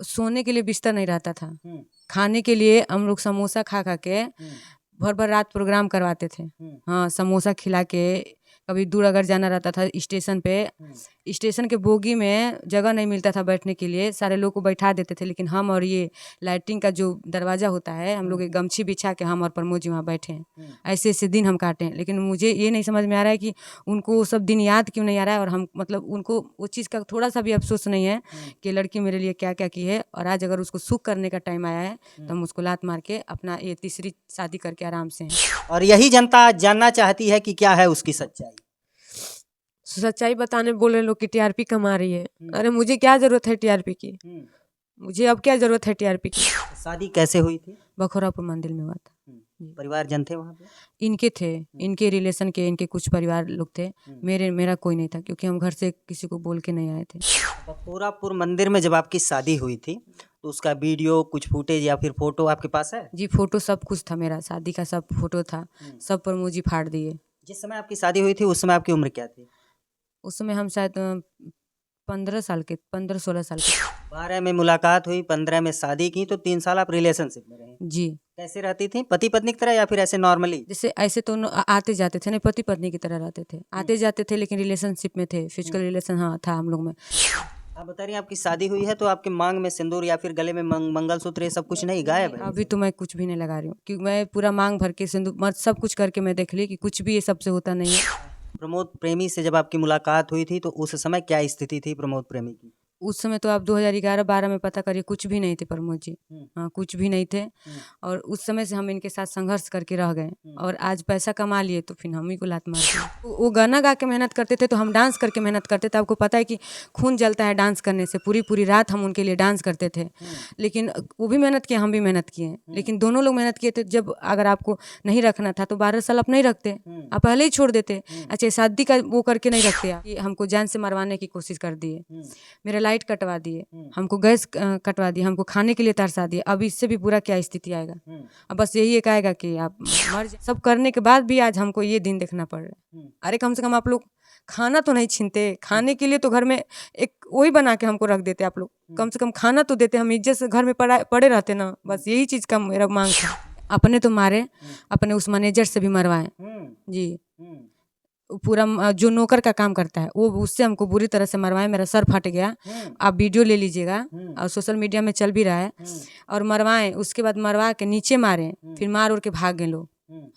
सोने के लिए बिस्तर नहीं रहता था। खाने के लिए हम लोग समोसा खा खा के भर भर रात प्रोग्राम करवाते थे। हाँ, समोसा खिला के कभी दूर अगर जाना रहता था स्टेशन पे, स्टेशन के बोगी में जगह नहीं मिलता था बैठने के लिए, सारे लोग को बैठा देते थे, लेकिन हम और ये लाइटिंग का जो दरवाज़ा होता है, हम लोग एक गमछी बिछा के हम और प्रमोद जी वहाँ बैठे हैं। ऐसे ऐसे दिन हम काटे हैं। लेकिन मुझे ये नहीं समझ में आ रहा है कि उनको वो सब दिन याद क्यों नहीं आ रहा है, और हम मतलब उनको वो चीज़ का थोड़ा सा भी अफसोस नहीं है कि लड़की मेरे लिए क्या क्या की है। और आज अगर उसको सुख करने का टाइम आया है तो हम उसको लात मार के अपना ये तीसरी शादी करके आराम से हैं। और यही जनता आज जानना चाहती है कि क्या है उसकी सच्चाई। सच्चाई बताने बोले लोग कि टीआरपी कमा रही है। अरे मुझे क्या जरूरत है टीआरपी की? मुझे अब क्या जरूरत है टीआरपी की? शादी कैसे हुई थी? बखोरापुर मंदिर में हुआ था। परिवार जन थे वहाँ पे? इनके थे, इनके रिलेशन के, इनके कुछ परिवार लोग थे। मेरा कोई नहीं था, क्योंकि हम घर से किसी को बोल के नहीं आए थे। बखोरापुर मंदिर में जब आपकी शादी हुई थी तो उसका वीडियो, कुछ फुटेज या फिर फोटो आपके पास है? जी, फोटो सब कुछ था, मेरा शादी का सब फोटो था, सब प्रमोद जी फाड़ दिए। जिस समय आपकी शादी हुई थी उस समय आपकी उम्र क्या थी? उस समय हम शायद 15 साल के, 15-16 साल के। 12 में मुलाकात हुई, 15 में शादी की, तो 3 साल आप रिलेशनशिप में रहे। जी। कैसे रहती थी? पति पत्नी की तरह या फिर ऐसे नॉर्मली? जैसे ऐसे तो आते जाते थे, नहीं पति पत्नी की तरह रहते थे, आते जाते थे, लेकिन रिलेशनशिप में थे, फिजिकल रिलेशन हाँ था हम लोग में। आप बता रही हैं आपकी शादी हुई है, तो आपके मांग में सिंदूर या फिर गले में मंगलसूत्र ये सब कुछ नहीं, गायब है? अभी तो मैं कुछ भी नहीं लगा रही हूँ, क्योंकि मैं पूरा मांग भर के सिंदूर सब कुछ करके मैं देख ली कि कुछ भी ये सबसे होता नहीं है। प्रमोद प्रेमी से जब आपकी मुलाकात हुई थी तो उस समय क्या स्थिति थी प्रमोद प्रेमी की? उस समय तो आप 2011-12 में पता करिए, कुछ भी नहीं थे प्रमोद जी। हाँ, कुछ भी नहीं थे। और उस समय से हम इनके साथ संघर्ष करके रह गए, और आज पैसा कमा लिए तो फिर हम ही को लात मार दिए। वो गाना गा के मेहनत करते थे तो हम डांस करके मेहनत करते थे। आपको पता है कि खून जलता है डांस करने से। पूरी पूरी रात हम उनके लिए डांस करते थे, लेकिन वो भी मेहनत किए, हम भी मेहनत किए, लेकिन दोनों लोग मेहनत किए थे। जब अगर आपको नहीं रखना था तो 12 साल आप नहीं रखते, आप पहले ही छोड़ देते। अच्छा, शादी का वो करके नहीं रखते आप, हमको जान से मरवाने की कोशिश कर दिए, मेरा लाइट कटवा दिए, हमको गैस कटवा दिए, हमको खाने के लिए तरसा दिए। अब इससे भी बुरा क्या स्थिति आएगा? अब बस यही एक आएगा कि आप मर जाए। सब करने के बाद भी आज हमको ये दिन देखना पड़ रहा है। अरे कम से कम आप लोग खाना तो नहीं छीनते, खाने के लिए तो घर में एक वही बना के हमको रख देते आप लोग, कम से कम खाना तो देते, हम इज्जत से घर में पड़े रहते ना। बस यही चीज़ का मेरा मांग था। अपने तो मारे, अपने उस मैनेजर से भी मरवाए जी। पूरा जो नौकर का काम करता है वो, उससे हमको बुरी तरह से मरवाए, मेरा सर फट गया। आप वीडियो ले लीजिएगा, और सोशल मीडिया में चल भी रहा है। और मरवाएं, उसके बाद मरवा के नीचे मारे, फिर मार उड़ के भाग गए लोग।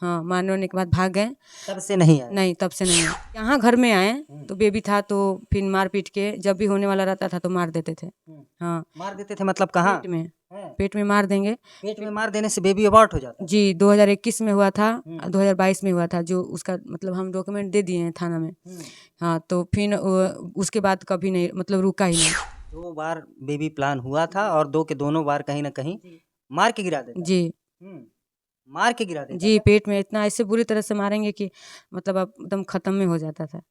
हाँ, मारने के बाद भाग गए। तब से नहीं आए? नहीं, तब से नहीं आए। यहाँ घर में आए तो बेबी था, तो फिर मार पीट के जब भी होने वाला रहता था तो मार देते थे। हाँ, मार देते थे मतलब कहाँ? पेट में, पेट में मार देंगे। पेट में मार देने से बेबी अबॉर्ट हो जाता है? जी, 2021 में हुआ था, 2022 में हुआ था, जो उसका मतलब हम डॉक्यूमेंट दे दिए हैं थाना में। हाँ, तो फिर उसके बाद कभी नहीं, मतलब रुका ही नहीं। 2 बार बेबी प्लान हुआ था और 2 के दोनों बार कहीं ना कहीं मार के गिरा देता? जी मार के गिरा देता जी, था? पेट में इतना ऐसे बुरी तरह से मारेंगे कि मतलब अब एकदम खत्म में हो जाता था।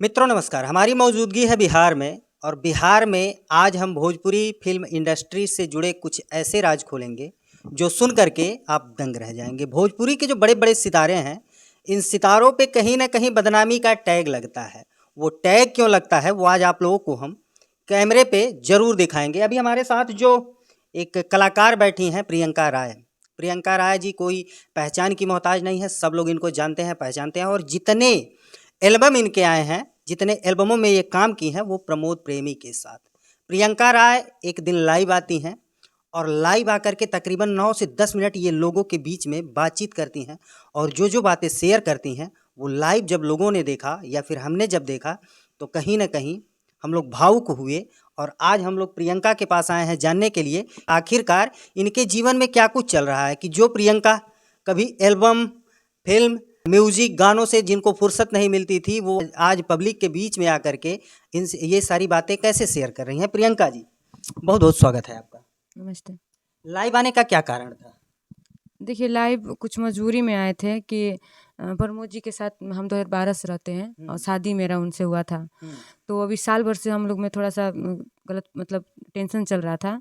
मित्रों नमस्कार, हमारी मौजूदगी है बिहार में, और बिहार में आज हम भोजपुरी फिल्म इंडस्ट्री से जुड़े कुछ ऐसे राज खोलेंगे जो सुन करके आप दंग रह जाएंगे। भोजपुरी के जो बड़े बड़े सितारे हैं, इन सितारों पे कहीं ना कहीं बदनामी का टैग लगता है। वो टैग क्यों लगता है वो आज आप लोगों को हम कैमरे पे जरूर दिखाएंगे। अभी हमारे साथ जो एक कलाकार बैठी हैं, प्रियंका राय। प्रियंका राय जी कोई पहचान की मोहताज नहीं है, सब लोग इनको जानते हैं, पहचानते हैं। और जितने एल्बम इनके आए हैं, जितने एल्बमों में ये काम की हैं, वो प्रमोद प्रेमी के साथ। प्रियंका राय एक दिन लाइव आती हैं और लाइव आकर के तकरीबन 9 से 10 मिनट ये लोगों के बीच में बातचीत करती हैं, और जो बातें शेयर करती हैं वो लाइव जब लोगों ने देखा या फिर हमने जब देखा तो कहीं ना कहीं हम लोग भावुक हुए। और आज हम लोग प्रियंका के पास आए हैं जानने के लिए आखिरकार इनके जीवन में क्या कुछ चल रहा है, कि जो प्रियंका कभी एल्बम, फिल्म, म्यूजिक, गानों से जिनको फुर्सत नहीं मिलती थी, वो आज पब्लिक के बीच में आकर के ये सारी बातें कैसे शेयर कर रही हैं। प्रियंका जी, बहुत बहुत स्वागत है आपका। नमस्ते। लाइव आने का क्या कारण था? देखिए, लाइव कुछ मजबूरी में आए थे कि प्रमोद जी के साथ हम 2012 से रहते हैं, और शादी मेरा उनसे हुआ था। तो अभी साल भर से हम लोग में थोड़ा सा गलत मतलब टेंशन चल रहा था।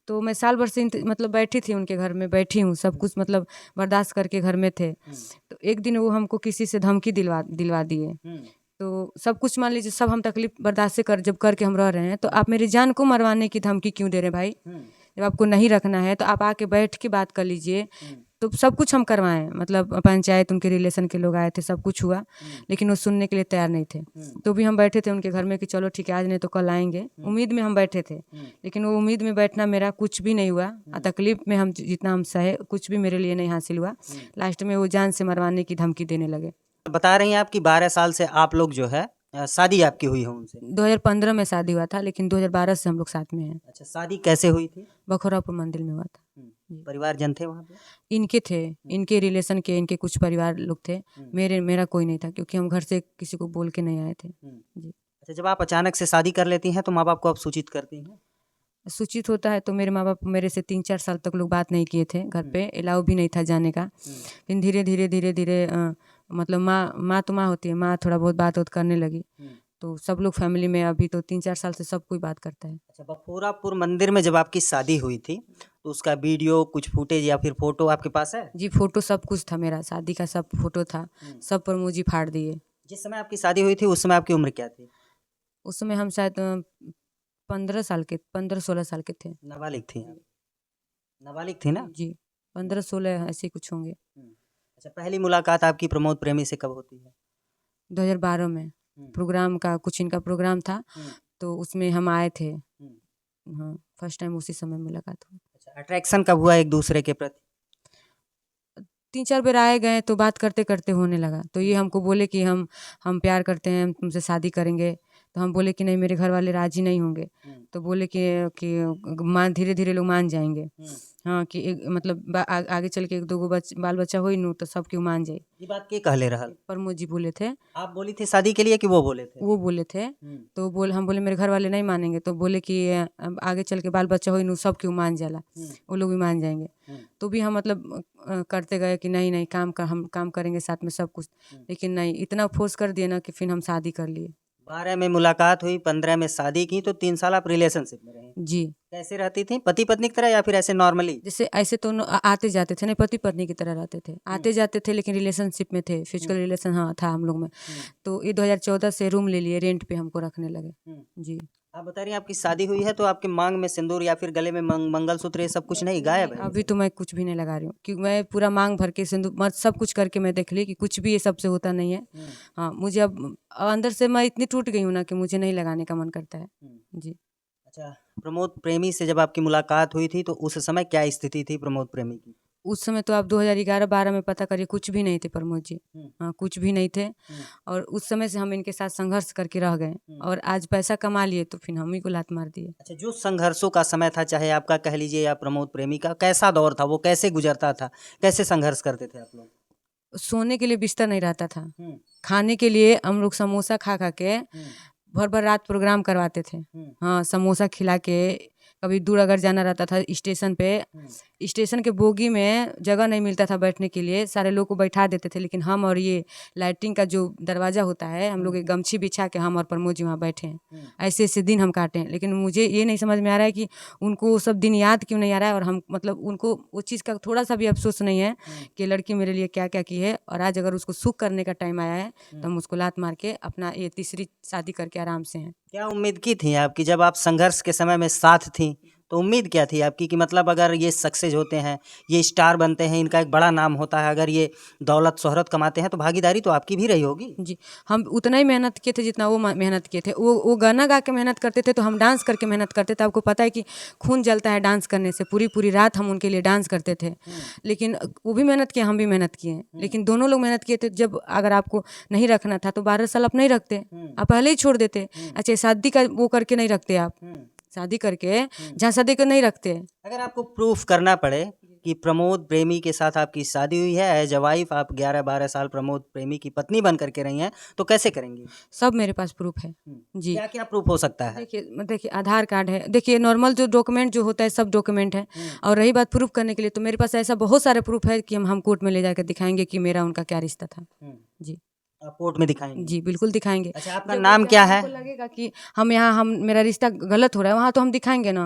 तो मैं साल भर से मतलब बैठी थी उनके घर में, बैठी हूँ, सब कुछ मतलब बर्दाश्त करके घर में थे। तो एक दिन वो हमको किसी से धमकी दिलवा दिए तो सब कुछ मान लीजिए, सब हम तकलीफ बर्दाश्त से जब करके हम रह रहे हैं, तो आप मेरी जान को मरवाने की धमकी क्यों दे रहे हैं भाई? जब आपको नहीं रखना है तो आप आके बैठ के बात कर लीजिए। तो सब कुछ हम करवाएं, मतलब पंचायत, उनके रिलेशन के लोग आए थे, सब कुछ हुआ, लेकिन वो सुनने के लिए तैयार नहीं थे। तो भी हम बैठे थे उनके घर में कि चलो ठीक है, आज नहीं तो कल आएंगे, उम्मीद में हम बैठे थे। लेकिन वो उम्मीद में बैठना मेरा कुछ भी नहीं हुआ। तकलीफ में हम जितना हम सहे, कुछ भी मेरे लिए नहीं हासिल हुआ। लास्ट में वो जान से मरवाने की धमकी देने लगे। बता रही हैं आप कि 12 साल से आप लोग जो है शादी आपकी हुई है उनसे। 2015 में शादी हुआ था, लेकिन 2012 से हम लोग साथ में हैं। अच्छा, शादी कैसे हुई थी? बखोरापुर मंदिर में हुआ था। जी। परिवार जन थे वहाँ पे? इनके थे, इनके रिलेशन के, इनके कुछ परिवार लोग थे। मेरा कोई नहीं था, क्योंकि हम घर से किसी को बोल के नहीं आए थे। जी। अच्छा, जब आप अचानक से शादी कर लेती हैं तो माँ बाप को आप सूचित करती हैं? सूचित होता है तो मेरे माँ बाप मेरे से 3-4 साल तक लोग बात नहीं किए थे, घर पे अलाउ भी नहीं था जाने का। फिर धीरे धीरे मतलब माँ तो माँ होती है, माँ थोड़ा बहुत बात करने लगी। तो सब लोग फैमिली में अभी तो 3-4 साल से सब कोई बात करता है। अच्छा, बखोरापुर मंदिर में जब आपकी शादी हुई थी तो उसका वीडियो, कुछ फुटेज या फिर फोटो आपके पास है? जी, फोटो सब कुछ था, मेरा शादी का सब फोटो था, सब प्रमोद जी फाड़ दिए। जिस समय आपकी शादी हुई थी उस समय आपकी उम्र क्या थी? उस समय हम शायद 15-16 साल के थे। नाबालिग थी आप? नाबालिग थी ना? जी, 15-16 ऐसे ही कुछ होंगे। अच्छा, पहली मुलाकात आपकी प्रमोद प्रेमी से कब होती है? 2012 में प्रोग्राम का, कुछ इनका प्रोग्राम था, तो उसमें हम आए थे। हाँ, फर्स्ट टाइम उसी समय मुलाकात हुई। अच्छा, अट्रैक्शन कब हुआ एक दूसरे के प्रति? 3-4 बार आए गए तो बात करते करते होने लगा। तो ये हमको बोले कि हम प्यार करते हैं, हम तुमसे शादी करेंगे। तो हम बोले कि नहीं, मेरे घर वाले राजी नहीं होंगे। तो बोले कि धीरे धीरे लोग मान जाएंगे। हाँ, कि मतलब आगे चल के 1-2 गो बाल बच्चा होई नु तो सब केहू मान जाए। ये बात के कहले रहल? प्रमोद जी बोले थे। आप बोली थी शादी के लिए कि वो बोले थे? वो बोले थे। तो हम बोले मेरे घर वाले नहीं मानेंगे। तो बोले कि अब आगे चल के बाल बच्चा होई नु सब केहू मान जाला, वो लोग भी मान जाएंगे। तो भी हम मतलब करते गए कि नहीं हम काम करेंगे साथ में सब कुछ। लेकिन नहीं, इतना फोर्स कर दिए ना कि फिर हम शादी कर लिए। 12 में मुलाकात हुई, 15 में शादी की, तो 3 साल आप रिलेशनशिप में रहे। जी। कैसे रहती थी? पति पत्नी की तरह या फिर ऐसे नॉर्मली? जैसे ऐसे तो आते जाते थे, नहीं पति पत्नी की तरह रहते थे, आते जाते थे, लेकिन रिलेशनशिप में थे, फिजिकल रिलेशन हाँ था हम लोग में। तो ये 2014 से रूम ले लिए, रेंट पे हमको रखने लगे। जी। आप बता रही हैं आपकी शादी हुई है तो आपके मांग में सिंदूर या फिर गले में मंगलसूत्र, ये सब कुछ नहीं, गायब है? अभी तो मैं कुछ भी नहीं लगा रही हूँ, क्योंकि मैं पूरा मांग भर के सिंदूर सब कुछ करके मैं देख ली कि कुछ भी ये सबसे होता नहीं है। हाँ, मुझे अब अंदर से मैं इतनी टूट गई हूँ ना कि मुझे नहीं लगाने का मन करता है। जी। अच्छा, प्रमोद प्रेमी से जब आपकी मुलाकात हुई थी तो उस समय क्या स्थिति थी प्रमोद प्रेमी की? उस समय तो आप 2011-12 में पता करिए, कुछ भी नहीं थे प्रमोद जी। हाँ, कुछ भी नहीं थे। और उस समय से हम इनके साथ संघर्ष करके रह गए, और आज पैसा कमा लिए तो फिर हम ही को लात मार दिए। अच्छा, जो संघर्षों का समय था, चाहे आपका कह लीजिए या प्रमोद प्रेमी का, कैसा दौर था वो, कैसे गुजरता था, कैसे संघर्ष करते थे आप लोग? सोने के लिए बिस्तर नहीं रहता था, खाने के लिए हम लोग समोसा खा खा के भर भर रात प्रोग्राम करवाते थे। हाँ, समोसा खिला के। कभी दूर अगर जाना रहता था स्टेशन पे, स्टेशन के बोगी में जगह नहीं मिलता था बैठने के लिए, सारे लोग को बैठा देते थे, लेकिन हम और ये लाइटिंग का जो दरवाज़ा होता है, हम लोग एक गमछी बिछा के हम और प्रमोद जी वहाँ बैठे हैं। ऐसे ऐसे दिन हम काटे हैं। लेकिन मुझे ये नहीं समझ में आ रहा है कि उनको वो सब दिन याद क्यों नहीं आ रहा है, और हम मतलब उनको उस चीज़ का थोड़ा सा भी अफसोस नहीं है कि लड़की मेरे लिए क्या क्या की है। और आज अगर उसको सुख करने का टाइम आया है तो हम उसको लात मार के अपना ये तीसरी शादी करके आराम से हैं। क्या उम्मीद की थी आपकी जब आप संघर्ष के समय में साथ थी, तो उम्मीद क्या थी आपकी कि मतलब अगर ये सक्सेस होते हैं, ये स्टार बनते हैं, इनका एक बड़ा नाम होता है, अगर ये दौलत शोहरत कमाते हैं तो भागीदारी तो आपकी भी रही होगी? जी, हम उतना ही मेहनत किए थे जितना वो मेहनत किए थे। वो गाना गा के मेहनत करते थे, तो हम डांस करके मेहनत करते थे। आपको पता है कि खून जलता है डांस करने से, पूरी पूरी रात हम उनके लिए डांस करते थे। लेकिन वो भी मेहनत किए, हम भी मेहनत किए, लेकिन दोनों लोग मेहनत किए थे। जब अगर आपको नहीं रखना था तो 12 साल आप नहीं रखते, आप पहले ही छोड़ देते। अच्छा, शादी का वो करके नहीं रखते आप, शादी करके जहाँ शादी कर नहीं रखते। अगर आपको प्रूफ करना पड़े कि प्रमोद प्रेमी के साथ आपकी शादी हुई है, एज अ वाइफ आप 11-12 साल प्रमोद प्रेमी की पत्नी बन करके रही हैं, तो कैसे करेंगी? सब मेरे पास प्रूफ है। जी। क्या क्या प्रूफ हो सकता है? देखिए आधार कार्ड है, देखिए नॉर्मल जो डॉक्यूमेंट जो होता है सब डॉक्यूमेंट है। और रही बात प्रूफ करने के लिए, तो मेरे पास ऐसा बहुत सारे प्रूफ है कि हम कोर्ट में ले जाकर दिखाएंगे कि मेरा उनका क्या रिश्ता था। जी। आप कोर्ट में दिखाएंगे? जी, बिल्कुल दिखाएंगे। अच्छा, आपका नाम क्या है? हमको लगेगा कि हम मेरा रिश्ता गलत हो रहा है, वहाँ तो हम दिखाएंगे ना।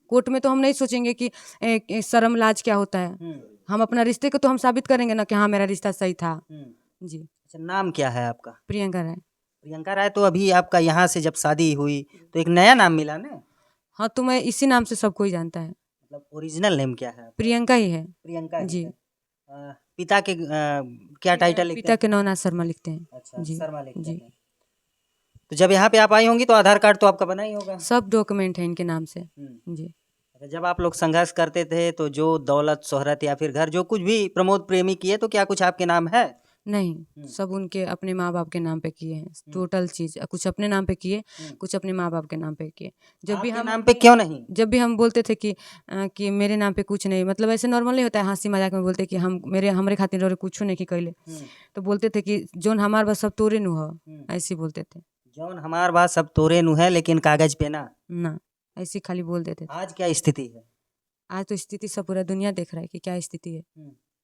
कोर्ट में तो हम नहीं सोचेंगे कि शर्म लाज क्या होता है। हम अपना रिश्ते को तो हम साबित करेंगे ना कि हाँ मेरा रिश्ता सही था। जी। अच्छा, नाम क्या है आपका? प्रियंका राय। प्रियंका राय, तो अभी आपका यहाँ से जब शादी हुई तो एक नया नाम मिला ना? हाँ, तो मैं इसी नाम से सब कोई जानता है। मतलब ओरिजिनल नेम क्या है आपका? प्रियंका ही है। प्रियंका ही जी। है। पिता के क्या टाइटल लिखते पिता हैं? के नवनाथ शर्मा लिखते हैं। अच्छा, जी। शर्मा लिखते जी। हैं। तो जब यहाँ पे आप आई होंगी तो आधार कार्ड तो आपका बना ही होगा। सब डॉक्यूमेंट है इनके नाम से। हम्म। जी। अच्छा, जब आप लोग संघर्ष करते थे तो जो दौलत शोहरत या फिर घर जो कुछ भी प्रमोद प्रेमी किए तो क्या कुछ आपके नाम है? नहीं, सब उनके अपने माँ बाप के नाम पे किए हैं टोटल चीज़। कुछ अपने नाम पे किए, कुछ अपने माँ बाप के नाम पे किए। आपके नाम पे क्यों नहीं? जब भी हम बोलते थे कि मेरे नाम पे कुछ नहीं, मतलब ऐसे नॉर्मल नहीं होता है, हंसी मजाक में बोलते कि हमरे खातिर और कुछ नहीं की कैले, तो बोलते थे कि जोन हमार बस सब तोरे नु हो, ऐसे ही बोलते थे जौन हमार बात सब तोरे नु है लेकिन कागज पे ना। ना, ऐसे ही खाली बोल देते थे। आज क्या स्थिति है? आज तो स्थिति सब पूरा दुनिया देख रहा है कि क्या स्थिति है।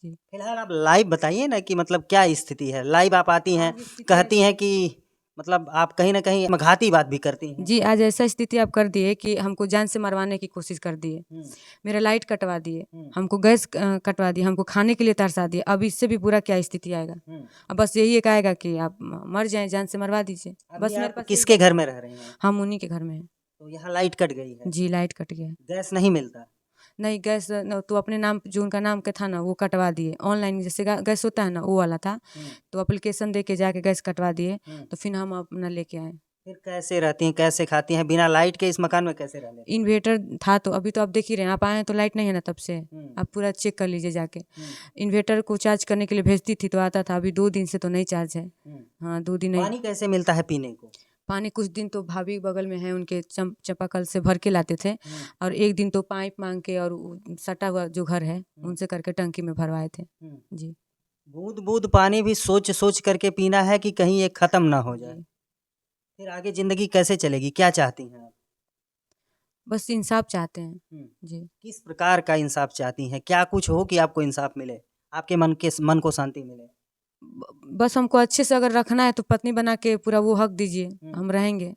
जी। फिलहाल आप लाइव बताइए ना कि मतलब क्या स्थिति है। लाइव आप आती हैं, कहती हैं कि मतलब आप कहीं ना कहीं घाती बात भी करती हैं। जी, आज ऐसा स्थिति आप कर दिए कि हमको जान से मरवाने की कोशिश कर दिए। मेरा लाइट कटवा दिए, हमको गैस कटवा दिए, हमको खाने के लिए तरसा दिए। अब इससे भी बुरा क्या स्थिति आएगा? अब बस यही एक आएगा कि आप मर जाएं, जान से मरवा दीजिए। बस मेरे पास किसके घर में रह रही हैं? हम उन्हीं के घर में हैं। तो यहाँ लाइट कट गई है? जी, लाइट कट गया है। गैस नहीं मिलता? नहीं, गैस तो अपने नाम जो उनका नाम का था ना वो कटवा दिए। ऑनलाइन जैसे गैस होता है ना वो वाला था, तो एप्लीकेशन दे के जाके गैस कटवा दिए। तो फिर हम अपना लेके आए। फिर कैसे रहती हैं, कैसे खाती हैं? बिना लाइट के इस मकान में कैसे रह लेती हैं? इन्वर्टर था, तो अभी तो आप देख ही रहे हैं, आप आए हैं तो लाइट नहीं है ना तब से। आप पूरा चेक कर लीजिए जाके। इन्वर्टर को चार्ज करने के लिए भेजती थी तो आता था, अभी 2 दिन से तो नहीं चार्ज है। हाँ, 2 दिन नहीं। पानी कैसे मिलता है पीने को? पानी कुछ दिन तो भाभी बगल में है उनके चापाकल से भर के लाते थे, और एक दिन तो पाइप मांग के और सटा हुआ जो घर है उनसे करके टंकी में भरवाए थे। जी। बूंद बूंद पानी भी सोच सोच करके पीना है कि कहीं ये खत्म ना हो जाए। फिर आगे जिंदगी कैसे चलेगी? क्या चाहती हैं आप? बस इंसाफ चाहते हैं। जी। किस प्रकार का इंसाफ चाहती हैं? क्या कुछ हो कि आपको इंसाफ मिले, आपके मन को शांति मिले? बस हमको अच्छे से अगर रखना है तो पत्नी बना के पूरा वो हक दीजिए, हम रहेंगे।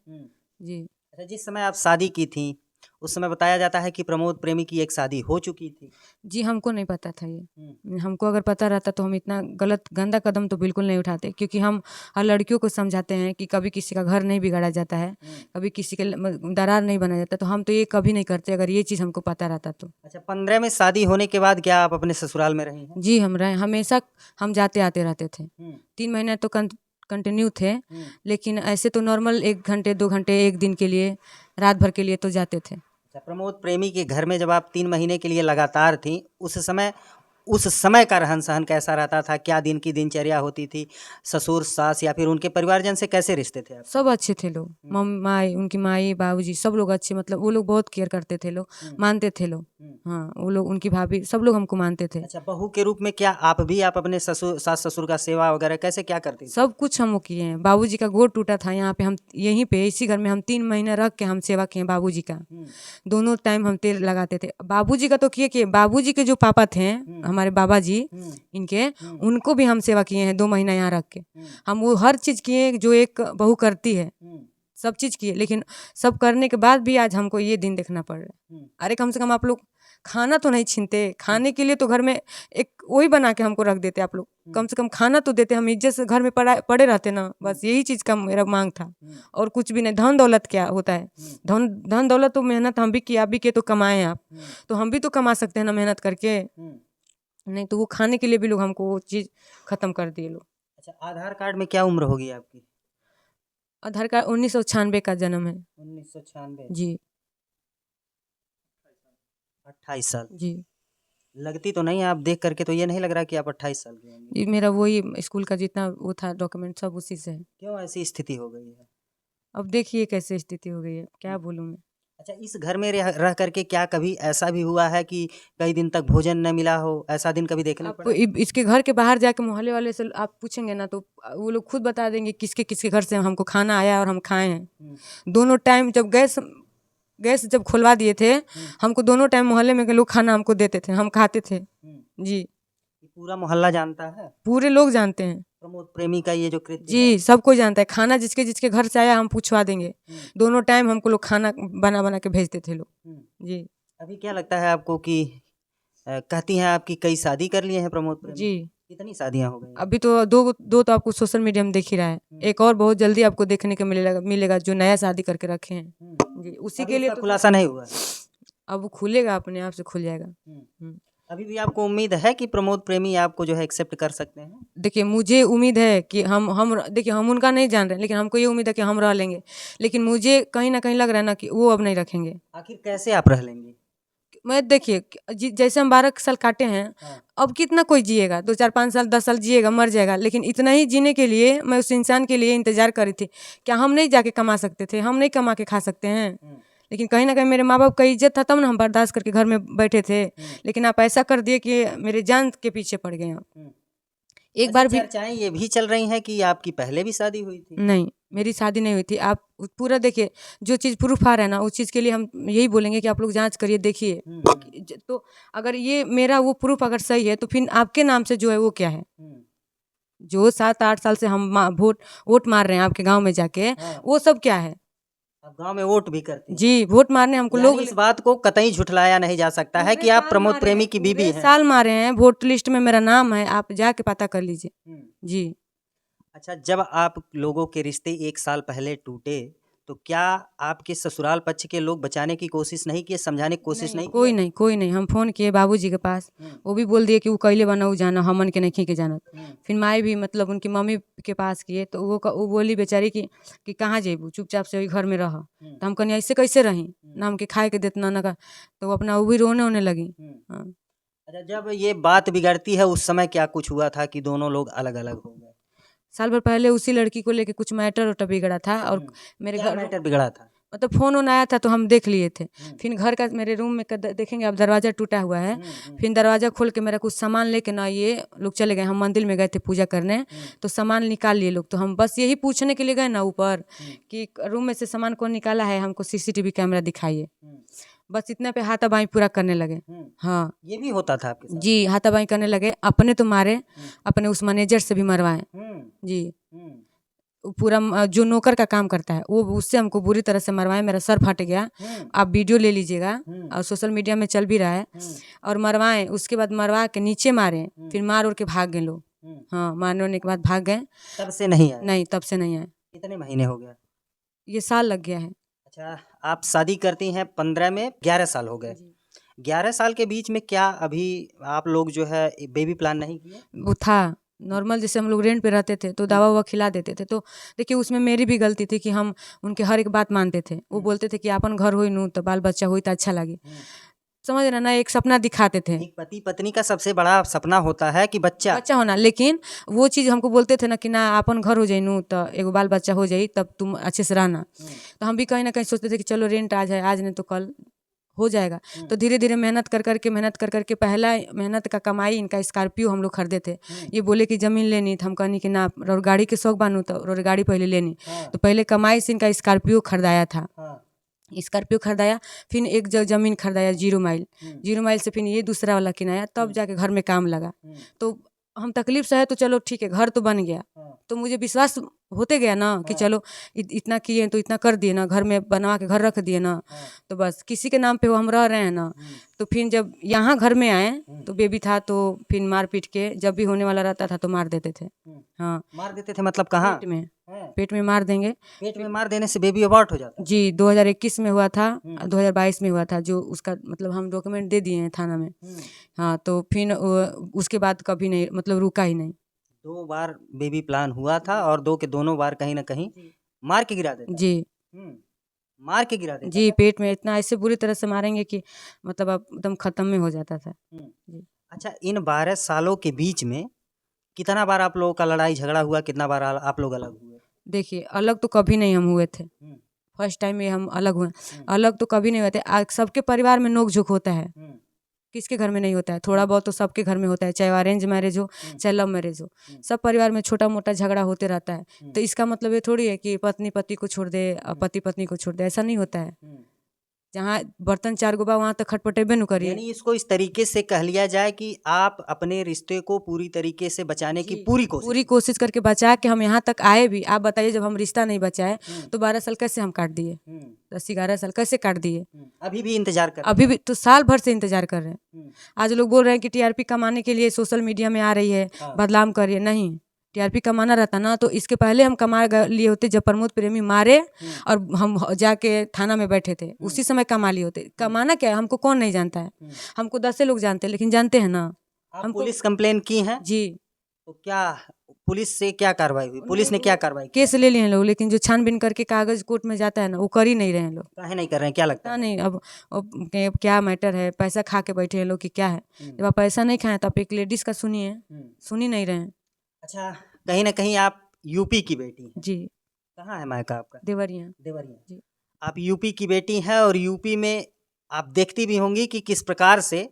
जी। अच्छा, जिस समय आप शादी की थी उस समय बताया जाता है कि प्रमोद प्रेमी की एक शादी हो चुकी थी। जी, हमको नहीं पता था ये। हमको अगर पता रहता तो हम इतना गलत गंदा कदम तो बिल्कुल नहीं उठाते, क्योंकि हम हर लड़कियों को समझाते हैं कि कभी किसी का घर नहीं बिगाड़ा जाता है, कभी किसी के दरार नहीं बनाया जाता। तो हम तो ये कभी नहीं करते अगर ये चीज़ हमको पता रहता तो। अच्छा, 15 में शादी होने के बाद क्या आप अपने ससुराल में रही हैं? जी, हम रहे हमेशा, हम जाते आते रहते थे। 3 महीने तो कंटिन्यू थे, लेकिन ऐसे तो नॉर्मल 1 घंटे 2 घंटे 1 दिन के लिए, रात भर के लिए तो जाते थे। अच्छा, प्रमोद प्रेमी के घर में जब आप 3 महीने के लिए लगातार थीं, उस समय का रहन-सहन कैसा रहता था? क्या दिन की दिनचर्या होती थी? ससुर, सास या फिर उनके परिवारजन से कैसे रिश्ते थे आपके? सब अच्छे थे लोग, माई उनकी माई, बाबूजी सब लोग अच्छे, मतलब वो लोग बहुत केयर करते थे लोग, मानते थे लोग। हाँ, वो लोग, उनकी भाभी, सब लोग हमको मानते थे। अच्छा, बहू के रूप में क्या आप अपने सास-ससुर का सेवा वगैरह कैसे क्या करती थी? सब कुछ हम वो किए हैं। बाबूजी का गोड़ टूटा था यहाँ पे, हम यहीं पे इसी घर में हम 3 महीने रख के हम सेवा किए बाबूजी का। दोनों टाइम हम तेल लगाते थे। बाबूजी का तो किए, बाबूजी के जो पापा थे, हमारे बाबा जी इनके, उनको भी हम सेवा किए हैं 2 महीना यहाँ रख के। हम वो हर चीज़ किए जो एक बहू करती है, सब चीज़ किए, लेकिन सब करने के बाद भी आज हमको ये दिन देखना पड़ रहा है। अरे कम से कम आप लोग खाना तो नहीं छीनते, खाने के लिए तो घर में एक वही बना के हमको रख देते आप लोग, कम से कम खाना तो देते, हम इज्जत से घर में पड़े रहते ना। बस यही चीज़ का मेरा मांग था, और कुछ भी नहीं। धन दौलत क्या होता है? धन दौलत तो मेहनत हम भी किए, आप भी किए तो कमाए आप, तो हम भी तो कमा सकते हैं ना मेहनत करके। नहीं तो वो खाने के लिए भी लोग हमको वो चीज़ ख़त्म कर दिए लोग। अच्छा, आधार कार्ड में क्या उम्र होगी आपकी? आधार कार्ड 1996 का जन्म है। 1996? जी। 28 साल? जी। लगती तो नहीं है, आप देख करके तो ये नहीं लग रहा कि आप 28 साल की होंगी। जी, मेरा वही स्कूल का जितना वो था डॉक्यूमेंट सब उसी से है। क्यों ऐसी स्थिति हो गई है? अब देखिए कैसे स्थिति हो गई है, क्या बोलूँ मैं। अच्छा, इस घर में रह करके क्या कभी ऐसा भी हुआ है कि कई दिन तक भोजन न मिला हो? ऐसा दिन कभी देखने आपको पड़ा? इसके घर के बाहर जाके मोहल्ले वाले से आप पूछेंगे ना तो वो लोग खुद बता देंगे किसके किसके घर से हमको खाना आया और हम खाए हैं। दोनों टाइम जब गैस जब खुलवा दिए थे, हमको दोनों टाइम मोहल्ले में के लोग खाना हमको देते थे, हम खाते थे। जी। पूरा मोहल्ला जानता है पूरे लोग जानते हैं। प्रमोद प्रेमी का ये जो कृत्य है? जी, सब कोई जानता है। खाना जिसके जिसके घर से आया हम पूछवा देंगे। दोनों टाइम हमको लोग खाना बना बना के भेजते थे लोग। जी। अभी क्या लगता है आपको कि कहती हैं आपकी कई शादी कर लिए हैं प्रमोद प्रेमी? जी। कितनी शादियां हो गई? अभी तो दो तो आपको सोशल मीडिया में दिख ही रहा है, एक और बहुत जल्दी आपको देखने को मिलेगा जो नया शादी करके रखे हैं जी, उसी अभी के लिए उसका तो खुलासा नहीं हुआ? अब वो खुलेगा, अपने आप से खुल जाएगा। अभी भी आपको उम्मीद है कि प्रमोद प्रेमी आपको जो है एक्सेप्ट कर सकते हैं? देखिए मुझे उम्मीद है कि देखिए हम उनका नहीं जान रहे, लेकिन हमको ये उम्मीद है कि हम रह लेंगे, लेकिन मुझे कहीं ना कहीं लग रहा है ना कि वो अब नहीं रखेंगे। आखिर कैसे आप रह लेंगे? मैं देखिए जैसे हम 12 साल काटे हैं, हाँ। अब कितना कोई जिएगा, 2 4 5 साल 10 साल जिएगा, मर जाएगा, लेकिन इतना ही जीने के लिए मैं उस इंसान के लिए इंतजार करी थी। क्या हम नहीं जाके कमा सकते थे? हम नहीं कमा के खा सकते हैं? लेकिन कहीं ना कहीं मेरे माँ बाप का इज्जत था, तब ना हम बर्दाश्त करके घर में बैठे थे। लेकिन आप ऐसा कर दिए कि मेरे जान के पीछे पड़ गए आप। एक बार भी चर्चाएं ये भी चल रही हैं कि आपकी पहले भी शादी हुई थी। नहीं, मेरी शादी नहीं हुई थी। आप पूरा देखिए, जो चीज़ प्रूफ आ रहा है ना, उस चीज़ के लिए हम यही बोलेंगे कि आप लोग जांच करिए, देखिए। तो अगर ये मेरा वो प्रूफ अगर सही है, तो फिर आपके नाम से जो है वो क्या है? जो 7 8 साल से हम वोट मार रहे हैं आपके गांव में जाके, वो सब क्या है? आप गांव में वोट भी करते हैं? जी, वोट मारने हमको यानी लोग इस बात को कतई झुठलाया नहीं जा सकता है कि आप प्रमोद प्रेमी की बीबी हैं। साल मारे हैं, वोट लिस्ट में मेरा नाम है, आप जाके पता कर लीजिए जी। अच्छा, जब आप लोगों के रिश्ते 1 साल पहले टूटे, तो क्या आपके ससुराल पक्ष के लोग बचाने की कोशिश नहीं किए, समझाने की कोशिश नहीं कोई किए? नहीं, कोई नहीं। हम फ़ोन किए बाबूजी के पास, वो भी बोल दिए कि वो कैले बना उ जाना, हमन के नहीं के जानत। फिर माई भी मतलब उनकी मम्मी के पास किए, तो वो बोली बेचारी कि कहाँ जेबू, चुपचाप से वही घर में रह। तो हम कहनी ऐसे कैसे रही, ना हमके खाए के देत ना का। तो वो अपना वो भी रोने लगी। हाँ। अच्छा, जब ये बात बिगड़ती है उस समय क्या कुछ हुआ था कि दोनों लोग अलग-अलग हो गए? साल भर पहले उसी लड़की को लेके कुछ मैटर बिगड़ा था, और मेरे क्या घर मैटर बिगड़ा था? मतलब फ़ोन आया था तो हम देख लिए थे। फिर घर का मेरे रूम में देखेंगे आप, दरवाज़ा टूटा हुआ है। फिर दरवाज़ा खोल के मेरा कुछ सामान लेके ना ये लोग चले गए। हम मंदिर में गए थे पूजा करने, तो सामान निकाल लिए लोग। तो हम बस यही पूछने के लिए गए ना ऊपर कि रूम में से सामान कौन निकाला है, हमको सीसीटीवी कैमरा दिखाइए। बस इतना पे हाथापाई पूरा करने लगे। हाँ ये भी होता था आपके साथ? जी, हाथापाई करने लगे। अपने तो मारे, अपने उस मैनेजर से भी मरवाए जी। पूरा जो नौकर का काम करता है वो, उससे हमको बुरी तरह से मरवाए। मेरा सर फट गया, आप वीडियो ले लीजिएगा, और सोशल मीडिया में चल भी रहा है। और मरवाए, उसके बाद मरवा के नीचे मारे, फिर मार उड़ के भाग गए लोग। हाँ, मारने उड़ने के बाद भाग गए। तब से नहीं आए? नहीं, तब से नहीं आए। कितने महीने हो गए? ये साल लग गया है। अच्छा, आप शादी करती हैं 15 में, 11 साल हो गए। 11 साल के बीच में क्या अभी आप लोग जो है बेबी प्लान नहीं किए? वो था नॉर्मल, जैसे हम लोग रेंट पे रहते थे तो दवा ववा खिला देते थे। तो देखिए उसमें मेरी भी गलती थी कि हम उनके हर एक बात मानते थे। वो बोलते थे कि अपन घर होई नू तो बाल बच्चा होई तो अच्छा लगे, समझ रहे ना, एक सपना दिखाते थे एक पति पत्नी का सबसे बड़ा सपना होता है कि बच्चा बच्चा होना। लेकिन वो चीज़ हमको बोलते थे ना कि ना अपन घर हो जाई नू तो एगो बाल बच्चा हो जाई, तब तुम अच्छे से रहना। तो हम भी कहीं ना कहीं सोचते थे कि चलो रेंट आज है, आज नहीं तो कल हो जाएगा। तो धीरे धीरे मेहनत कर करके पहला मेहनत का कमाई इनका स्कॉर्पियो हम लोग खरीदे थे। ये बोले कि ज़मीन लेनी, तो हम कहनी कि ना रोड गाड़ी के शौक बानू तो रोड गाड़ी पहले लेनी। तो पहले कमाई से इनका स्कॉर्पियो खरीदाया था। स्कॉर्पियो खरीदाया, फिर एक ज़मीन खरीदाया 0 माइल। 0 माइल से फिर ये दूसरा वाला किनाया, तब जाके घर में काम लगा। तो हम तकलीफ से है तो चलो ठीक है, घर तो बन गया। तो मुझे विश्वास होते गया ना कि चलो इतना किए तो इतना कर दिए ना, घर में बनवा के घर रख दिए ना, तो बस किसी के नाम पे वो हम रह रहे हैं ना। तो फिर जब यहाँ घर में आए तो बेबी था, तो फिर मार पीट के जब भी होने वाला रहता था तो मार देते थे। हाँ, मार देते थे मतलब कहाँ? पेट में मार देंगे। पेट में मार देने से बेबी अबॉर्ट हो जाता है? जी, 2021 में हुआ था, 2022 में हुआ था, जो उसका मतलब हम डॉक्यूमेंट दे दिए हैं थाना में। हाँ, तो फिर उसके बाद कभी नहीं, मतलब रुका ही नहीं। 2 बार बेबी प्लान हुआ था और 2 के दोनों बार कहीं न कहीं मार के गिरा देता? जी मार के गिरा देता जी, था? पेट में इतना ऐसे बुरी तरह से मारेंगे कि मतलब अब एकदम खत्म में हो जाता था जी। अच्छा, इन 12 सालों के बीच में कितना बार आप लोगों का लड़ाई झगड़ा हुआ? कितना बार आप लोग अलग हुए? देखिए अलग तो कभी नहीं हम हुए थे, फर्स्ट टाइम ये हम अलग हुए। अलग तो कभी नहीं हुए थे। सबके परिवार में नोक झोंक होता है, किसके घर में नहीं होता है? थोड़ा बहुत तो सबके घर में होता है, चाहे अरेंज मैरिज हो चाहे लव मैरिज हो। सब परिवार में छोटा मोटा झगड़ा होते रहता है। तो इसका मतलब ये थोड़ी है कि पत्नी पति को छोड़ दे और पति पत्नी को छोड़ दे, ऐसा नहीं होता है। जहाँ बर्तन 4 गो बा वहाँ तक खटपटेबे न करी। यानी इसको इस तरीके से कह लिया जाए कि आप अपने रिश्ते को पूरी तरीके से बचाने की जी, पूरी पूरी कोशिश। कोशिश करके बचा के हम यहाँ तक आए भी। आप बताइए, जब हम रिश्ता नहीं बचाए तो 12 साल कैसे हम काट दिए, 10-11 साल कैसे काट दिए। अभी भी इंतजार कर रहे अभी भी तो साल भर से इंतजार कर रहे हैं। हैं। आज लोग बोल रहे हैं कि टीआरपी कमाने के लिए सोशल मीडिया में आ रही है, हाँ। बदनाम कर रही है। नहीं, टीआरपी कमाना रहता ना तो इसके पहले हम कमा लिए होते। जब प्रमोद प्रेमी मारे और हम जाके थाना में बैठे थे, उसी समय कमा लिए होते। कमाना क्या है, हमको कौन नहीं जानता है। हमको 10 लोग जानते हैं, लेकिन जानते हैं ना आप हमको। पुलिस कंप्लेन की है जी, तो क्या पुलिस से क्या कार्रवाई हुई? पुलिस ने क्या कार्रवाई की? केस ले लिए हैं लोग, लेकिन जो छानबीन करके कागज कोर्ट में जाता है ना, वो कर ही नहीं रहे हैं लोग। काहे नहीं कर रहे हैं, क्या लगता पता है? नहीं अब क्या मैटर है। पैसा खा के बैठे हैं लोग कि क्या है। जब आप पैसा नहीं खाएं तो आप एक लेडीज का सुनिए, सुन ही नहीं रहे हैं। अच्छा, कहीं ना कहीं आप यूपी की बेटी हैं। जी, कहाँ है मायका आपका? देवरिया। देवरिया। जी, आप यूपी की बेटी हैं और यूपी में आप देखती भी होंगी कि किस प्रकार से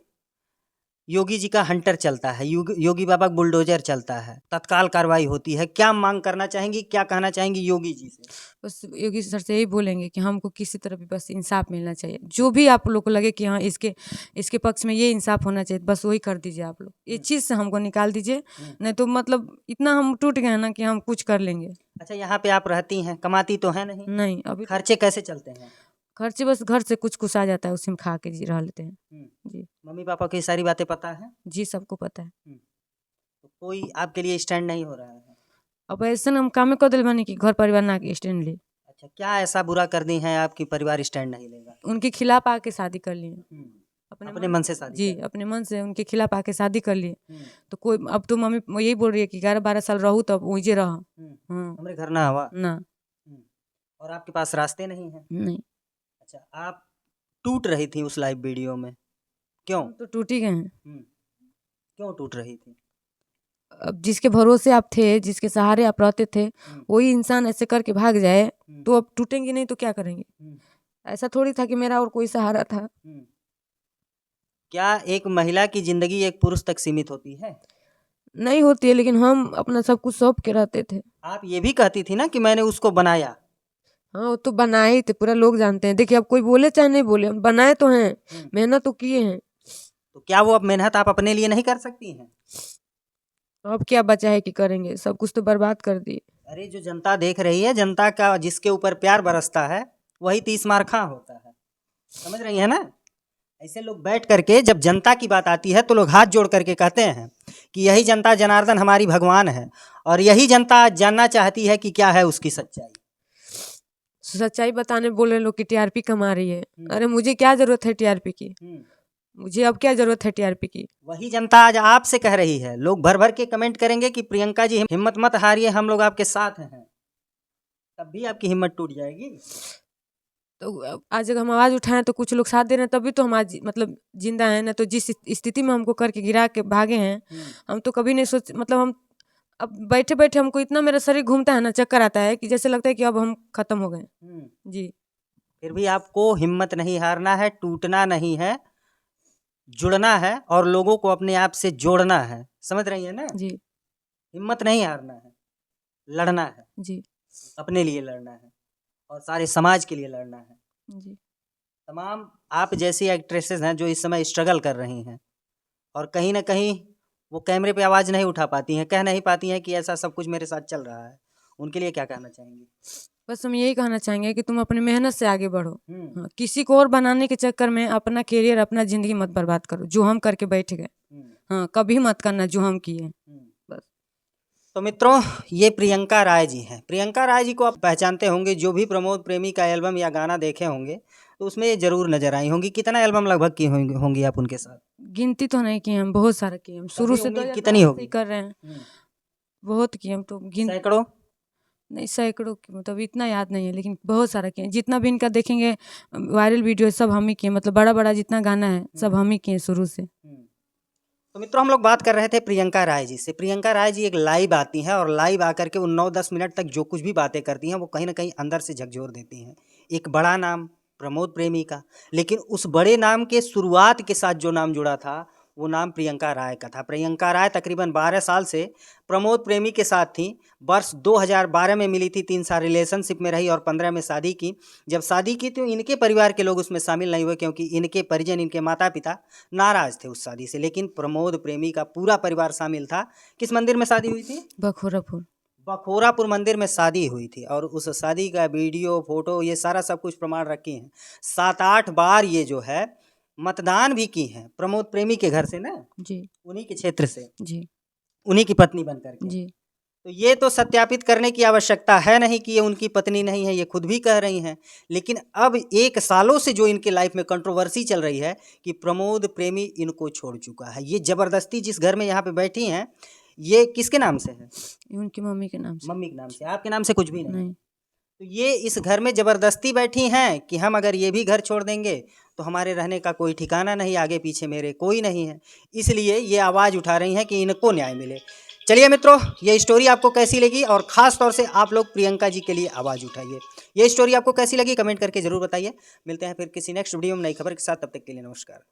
योगी जी का हंटर चलता है, योगी बाबा का बुलडोजर चलता है, तत्काल कार्रवाई होती है। क्या मांग करना चाहेंगी, क्या कहना चाहेंगी योगी जी से? बस योगी सर से यही बोलेंगे कि हमको किसी तरह भी बस इंसाफ मिलना चाहिए। जो भी आप लोग को लगे कि हाँ इसके इसके पक्ष में ये इंसाफ होना चाहिए, बस वही कर दीजिए आप लोग। ये चीज़ से हमको निकाल दीजिए, नहीं तो मतलब इतना हम टूट गए हैं ना कि हम कुछ कर लेंगे। अच्छा, यहाँ पे आप रहती हैं, कमाती तो है नहीं? नहीं, अभी खर्चे कैसे चलते हैं? खर्चे बस घर से कुछ कुछ आ जाता है, उसी में खा के जी रह लेते हैं। जी, मम्मी पापा की सारी बातें पता है? जी, सबको पता है। तो कोई आपके लिए स्टैंड नहीं हो रहा है? अब ऐसे हम कामे कर दिल बानी कि घर परिवार ना के स्टैंड ली। अच्छा, क्या ऐसा बुरा कर दी है आपकी परिवार स्टैंड नहीं लेगा? उनके खिलाफ आके शादी कर लिए। अपने मन से शादी जी, कर ली। अपने मन से उनके खिलाफ आके शादी कर लिए। हम्म, तो कोई अब तो मम्मी यही बोल रही है कि 11-12 साल रहूँ तब वहीं रह। हमरे घर ना हवा। ना, और आपके पास रास्ते नहीं है? नहीं, अच्छा, आप टूट रही थी उस लाइव वीडियो में, क्यों? हम तो टूट ही गए हैं। क्यों टूट रही थी? अब जिसके भरोसे आप थे, जिसके सहारे आप रहते थे, वही इंसान ऐसे करके भाग जाए तो अब टूटेंगे नहीं तो क्या करेंगे। ऐसा थोड़ी था कि मेरा और कोई सहारा था। क्या एक महिला की जिंदगी एक पुरुष तक सीमित होती है? नहीं होती है, लेकिन हम अपना सब कुछ सौंप के रहते थे। आप ये भी कहती थी ना कि मैंने उसको बनाया। हाँ, वो तो बनाए ही थे, पूरा लोग जानते हैं। देखिए, अब कोई बोले चाहे नहीं बोले, हम बनाए तो हैं, मेहनत तो किए हैं। तो क्या वो अब मेहनत आप अपने लिए नहीं कर सकती हैं? अब क्या बचा है कि करेंगे, सब कुछ तो बर्बाद कर दिए। अरे, जो जनता देख रही है, जनता का जिसके ऊपर प्यार बरसता है वही 30 मार खां होता है। समझ रही है ना? ऐसे लोग बैठ करके जब जनता की बात आती है तो लोग हाथ जोड़ करके कहते हैं कि यही जनता जनार्दन हमारी भगवान है, और यही जनता जानना चाहती है कि क्या है उसकी सच्चाई। सच्चाई बताने बोले लोग कि टीआरपी कमा रही है। अरे मुझे क्या जरूरत है टीआरपी की, मुझे अब क्या जरूरत है टीआरपी की। वही जनता आज आपसे कह रही है। लोग भर भर के कमेंट करेंगे कि प्रियंका जी हिम्मत मत हारिए, हम लोग आपके साथ हैं। तब भी आपकी हिम्मत टूट जाएगी। तो आज अगर हम आवाज़ उठाएं तो कुछ लोग साथ दे रहे हैं, तभी तो हम आज मतलब जिंदा हैं। ना तो जिस स्थिति में हमको करके गिरा के भागे हैं, हम तो कभी नहीं सोच, मतलब हम अब बैठे बैठे हमको इतना मेरा शरीर घूमता है ना, चक्कर आता है कि जैसे लगता है कि अब हम खत्म हो गए। जी, फिर भी आपको हिम्मत नहीं हारना है, टूटना नहीं है, जुड़ना है और लोगों को अपने आप से जोड़ना है। समझ रही है ना? जी, हिम्मत नहीं हारना है, लड़ना है, जी, अपने लिए लड़ना है और सारे समाज के लिए लड़ना है। जी, तमाम आप जैसी एक्ट्रेसेस हैं जो इस समय स्ट्रगल कर रही हैं और कहीं ना कहीं वो कैमरे पे आवाज़ नहीं उठा पाती हैं, कह नहीं पाती हैं कि ऐसा सब कुछ मेरे साथ चल रहा है। उनके लिए क्या कहना चाहेंगी? बस हम यही कहना चाहेंगे कि तुम अपनी मेहनत से आगे बढ़ो। हाँ, किसी को और बनाने के चक्कर में अपना कैरियर, अपना ज़िंदगी मत बर्बाद करो, जो हम करके बैठ गए। हाँ, कभी मत करना जो हम किए। बस। तो मित्रों, ये प्रियंका राय जी हैं। प्रियंका राय जी को आप पहचानते होंगे, जो भी प्रमोद प्रेमी का एल्बम या गाना देखे होंगे तो उसमें ये जरूर नजर आई होंगी। कितना एल्बम लगभग की होंगी आप उनके साथ? गिनती तो नहीं की हम, बहुत सारे किए हम, शुरू से उम्मीद 2012 कितनी से होगी? ही कर रहे हैं। बहुत किए हम तो, सैकड़ों? नहीं, सैकड़ों की मतलब इतना याद नहीं है, लेकिन बहुत सारा किए। जितना भी इनका देखेंगे वायरल वीडियो सब हम ही किए, मतलब बड़ा बड़ा जितना गाना है सब हम ही किए शुरू से। तो मित्रों, हम लोग बात कर रहे थे प्रियंका राय जी से। प्रियंका राय जी एक लाइव आती हैं और लाइव आकर के वो 9-10 मिनट तक जो कुछ भी बातें करती हैं वो कहीं ना कहीं अंदर से झकझोर देती हैं। एक बड़ा नाम प्रमोद प्रेमी का, लेकिन उस बड़े नाम के शुरुआत के साथ जो नाम जुड़ा था वो नाम प्रियंका राय का था। प्रियंका राय तकरीबन 12 साल से प्रमोद प्रेमी के साथ थी। वर्ष 2012 में मिली थी, 3 साल रिलेशनशिप में रही और 15 में शादी की। जब शादी की तो इनके परिवार के लोग उसमें शामिल नहीं हुए, क्योंकि इनके परिजन, इनके माता पिता नाराज थे उस शादी से। लेकिन प्रमोद प्रेमी का पूरा परिवार शामिल था। किस मंदिर में शादी हुई थी? बखोरापुर। बखोरापुर मंदिर में शादी हुई थी और उस शादी का वीडियो, फोटो, ये सारा सब कुछ प्रमाण रखे हैं। 7-8 बार ये जो है मतदान भी की हैं प्रमोद प्रेमी के घर से ना, जी उन्हीं के क्षेत्र से, जी उन्हीं की पत्नी बन करके। जी तो ये तो सत्यापित करने की आवश्यकता है नहीं कि ये उनकी पत्नी नहीं है, ये खुद भी कह रही हैं। लेकिन अब 1 सालों से जो इनके लाइफ में कंट्रोवर्सी चल रही है कि प्रमोद प्रेमी इनको छोड़ चुका है। ये ज़बरदस्ती जिस घर में यहाँ पे बैठी हैं, ये किसके नाम से है? ये उनकी मम्मी के नाम से। मम्मी के नाम से। आपके नाम से कुछ भी नहीं। नहीं। तो ये इस घर में ज़बरदस्ती बैठी हैं कि हम अगर ये भी घर छोड़ देंगे तो हमारे रहने का कोई ठिकाना नहीं, आगे पीछे मेरे कोई नहीं है। इसलिए ये आवाज़ उठा रही हैं कि इनको न्याय मिले। चलिए मित्रों, ये स्टोरी आपको कैसी लगी और ख़ास तौर से आप लोग प्रियंका जी के लिए आवाज़ उठाइए। ये स्टोरी आपको कैसी लगी कमेंट करके ज़रूर बताइए। मिलते हैं फिर किसी नेक्स्ट वीडियो में नई खबर के साथ, तब तक के लिए नमस्कार।